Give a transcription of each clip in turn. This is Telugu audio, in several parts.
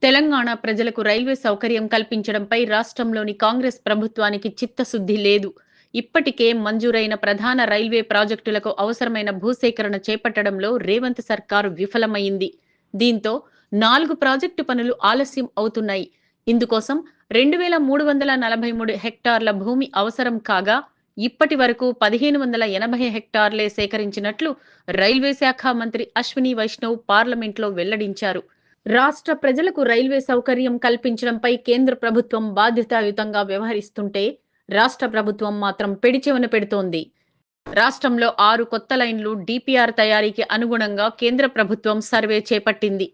తెలంగాణ ప్రజలకు రైల్వే సౌకర్యం కల్పించడంపై రాష్ట్రంలోని కాంగ్రెస్ ప్రభుత్వానికి చిత్తశుద్ధి లేదు. ఇప్పటికే మంజూరైన ప్రధాన రైల్వే ప్రాజెక్టులకు అవసరమైన భూసేకరణ చేపట్టడంలో రేవంత్ సర్కారు విఫలమైంది. దీంతో 4 ప్రాజెక్టు పనులు ఆలస్యం అవుతున్నాయి. ఇందుకోసం 2343 హెక్టార్ల భూమి అవసరం కాగా, ఇప్పటి వరకు 1580 హెక్టార్లే సేకరించినట్లు రైల్వే శాఖ మంత్రి అశ్విని వైష్ణవ్ పార్లమెంట్లో వెల్లడించారు. రాష్ట్ర ప్రజలకు రైల్వే సౌకర్యం కల్పించడంపై కేంద్ర ప్రభుత్వం బాధ్యతాయుతంగా వ్యవహరిస్తుంటే, రాష్ట్ర ప్రభుత్వం మాత్రం పెడిచెవిన పెడుతోంది. రాష్ట్రంలో 6 కొత్త లైన్లు డీపీఆర్ తయారీకి అనుగుణంగా కేంద్ర ప్రభుత్వం సర్వే చేపట్టింది.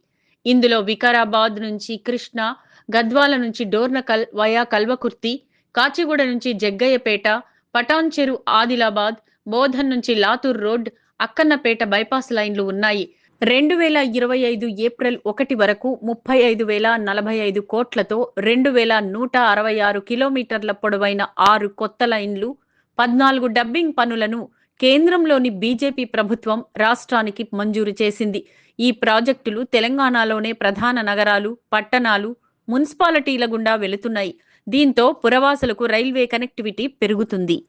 ఇందులో వికారాబాద్ నుంచి కృష్ణా, గద్వాల నుంచి డోర్నకల్ వయా కల్వకుర్తి, కాచిగూడ నుంచి జగ్గయ్యపేట, పటాన్ చెరు ఆదిలాబాద్, బోధన్ నుంచి లాతూర్ రోడ్, అక్కన్నపేట బైపాస్ లైన్లు ఉన్నాయి. 2025 ఏప్రిల్ 1 వరకు 35,045 కోట్లతో 2,166 కిలోమీటర్ల పొడవైన 6 కొత్త లైన్లు, 14 డబ్బింగ్ పనులను కేంద్రంలోని బీజేపీ ప్రభుత్వం రాష్ట్రానికి మంజూరు చేసింది. ఈ ప్రాజెక్టులు తెలంగాణలోనే ప్రధాన నగరాలు, పట్టణాలు, మున్సిపాలిటీల గుండా వెళుతున్నాయి. దీంతో పురవాసులకు రైల్వే కనెక్టివిటీ పెరుగుతుంది.